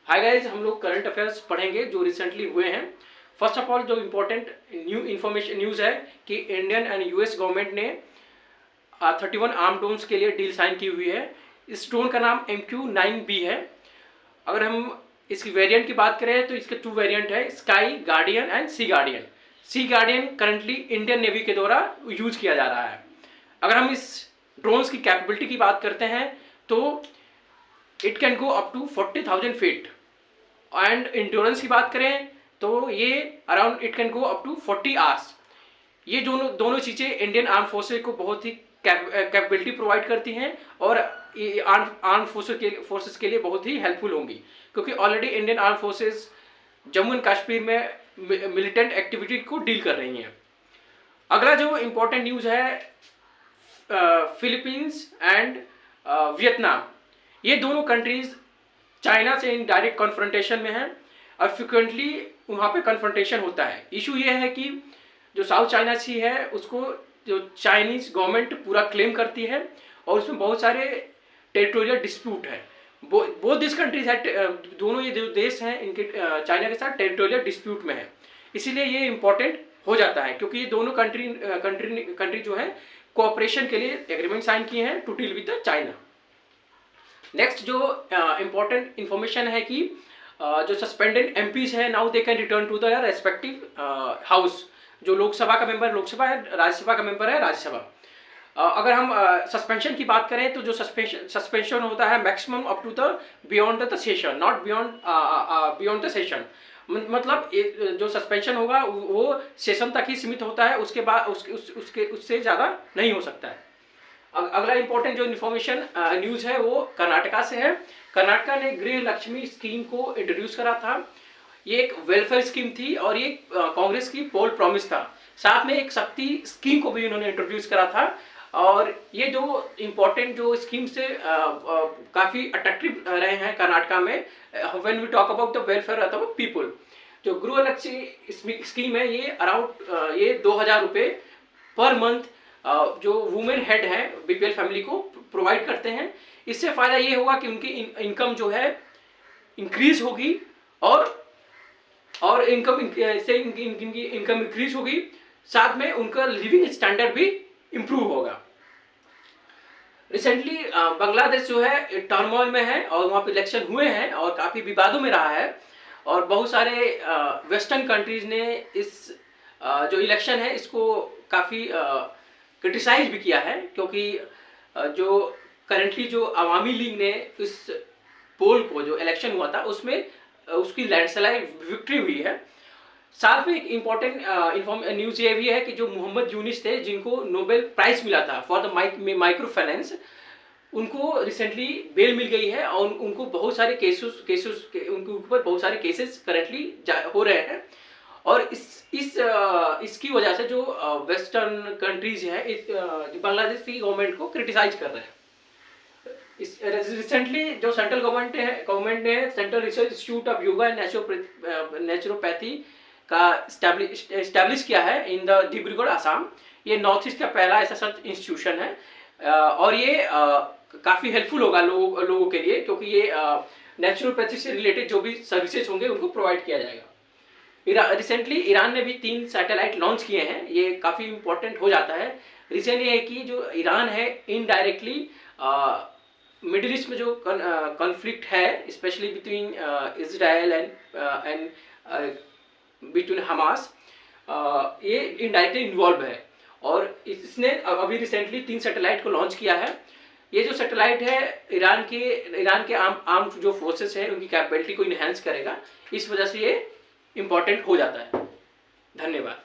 Hi guys, हम लोग current affairs पढ़ेंगे जो रिसेंटली हुए हैं। फर्स्ट ऑफ ऑल जो इम्पोर्टेंट न्यूज़ है कि इंडियन एंड यूएस गवर्नमेंट ने 31 आर्म ड्रोन्स के लिए डील साइन की हुई है। इस ड्रोन का नाम MQ-9B है। अगर हम इसकी वेरिएंट की बात करें तो इसके 2 वेरिएंट है, sky guardian and sea guardian. Sea guardian currently Indian navy के द्वारा यूज किया जा रहा है। अगर हम इस ड्रोन्स की कैपेबिलिटी की बात करते हैं तो it can go up to 40,000 feet and endurance की बात करें तो ये around it can go up to 40 hours. ये दोनों चीज़ें इंडियन आर्म फोर्सेज को बहुत ही कैपेबिलिटी प्रोवाइड करती हैं और आर्म फोर्सेस के लिए बहुत ही हेल्पफुल होंगी, क्योंकि already Indian arm forces Jammu and Kashmir में मिलिटेंट एक्टिविटी को डील कर रही हैं। अगला जो इम्पोर्टेंट न्यूज़ है, फिलीपींस एंड वियतनाम, ये दोनों कंट्रीज चाइना से इन डायरेक्ट कन्फ्रंटेशन में है और फ्रिक्वेंटली वहाँ पे कन्फ्रंटेशन होता है। इशू ये है कि जो साउथ चाइना सी है उसको जो चाइनीज गवर्नमेंट पूरा क्लेम करती है और उसमें बहुत सारे टेरिटोरियल डिस्प्यूट है। बोथ दिस कंट्रीज है, दोनों ये जो देश हैं इनके चाइना के साथ टेरिटोरियल डिस्प्यूट में है। इसीलिए ये इम्पोर्टेंट हो जाता है क्योंकि ये दोनों कंट्री जो है कोऑपरेशन के लिए एग्रीमेंट साइन किए हैं to deal with China. Next जो इम्पोर्टेंट इंफॉर्मेशन है कि जो सस्पेंडेड एमपीज है now they can return to the respective house. जो लोकसभा का मेंबर लोकसभा है, राज्यसभा का मेंबर है राज्यसभा। अगर हम सस्पेंशन की बात करें तो जो सस्पेंशन होता है maximum up to the beyond the session, not beyond the session. मतलब जो सस्पेंशन होगा वो सेशन तक ही सीमित होता है, उसके बाद उससे ज़्यादा नहीं हो सकता है। अगला इंपॉर्टेंट जो इन्फॉर्मेशन न्यूज़ है वो कर्नाटका से है। कर्नाटका ने गृह लक्ष्मी स्कीम को इंट्रोड्यूस करा था। ये एक वेलफेयर स्कीम थी और ये कांग्रेस की पोल प्रॉमिस था। साथ में एक शक्ति स्कीम को भी उन्होंने इंट्रोड्यूस करा था और ये जो इम्पोर्टेंट जो स्कीम से काफ़ी अट्रैक्टिव रहे हैं कर्नाटका में। When we talk about the welfare of the people, जो गृह लक्ष्मी स्कीम है ये अराउंड ये 2,000 रुपये पर मंथ जो वुमेन हेड हैं बीपीएल फैमिली को प्रोवाइड करते हैं। इससे फ़ायदा ये होगा कि उनकी इनकम जो है इंक्रीज होगी और इनकम इंक्रीज होगी, साथ में उनका लिविंग स्टैंडर्ड भी इम्प्रूव होगा। रिसेंटली बांग्लादेश जो है टर्मोइल में है और वहाँ पे इलेक्शन हुए हैं और काफ़ी विवादों में रहा है और बहुत सारे वेस्टर्न कंट्रीज ने इस जो इलेक्शन है इसको काफ़ी क्रिटिसाइज भी किया है, क्योंकि जो करंटली जो अवामी लीग ने इस पोल को जो इलेक्शन हुआ था उसमें उसकी लैंडस्लाइड विक्ट्री हुई है। साथ में एक इम्पॉर्टेंट न्यूज़ ये भी है कि जो मोहम्मद यूनिस थे जिनको नोबेल प्राइज मिला था फॉर द माइक्रो फाइनेंस, उनको रिसेंटली बेल मिल गई है और उनको बहुत सारे केसेस उनके ऊपर बहुत सारे केसेस करंटली हो रहे हैं और इसकी वजह से जो वेस्टर्न कंट्रीज हैं बांग्लादेश की गवर्नमेंट को क्रिटिसाइज कर रहे हैं। रिसेंटली जो सेंट्रल गवर्नमेंट ने central research institute of yoga and naturopathy का स्टैब्लिश किया है इन द डिब्रूगढ़ आसाम। ये नॉर्थ ईस्ट का पहला ऐसा सर्च इंस्टीट्यूशन है और ये काफ़ी हेल्पफुल होगा लोगों के लिए, क्योंकि ये नेचुरोपैथी से रिलेटेड जो भी सर्विसेज होंगे उनको प्रोवाइड किया जाएगा। रिसेंटली ईरान ने भी 3 सैटेलाइट लॉन्च किए हैं, ये काफ़ी इंपॉर्टेंट हो जाता है। रीज़न ये है कि जो ईरान है इनडायरेक्टली मिडिल ईस्ट में जो कॉन्फ्लिक्ट है specially between Israel and between Hamas, ये इनडायरेक्टली इन्वॉल्व है और इसने अभी रिसेंटली 3 सैटेलाइट को लॉन्च किया है। ये जो सैटेलाइट है ईरान के आर्म जो फोर्सेस है उनकी कैपेबिलिटी को इन्हेंस करेगा, इस वजह से ये इम्पॉर्टेंट हो जाता है। धन्यवाद।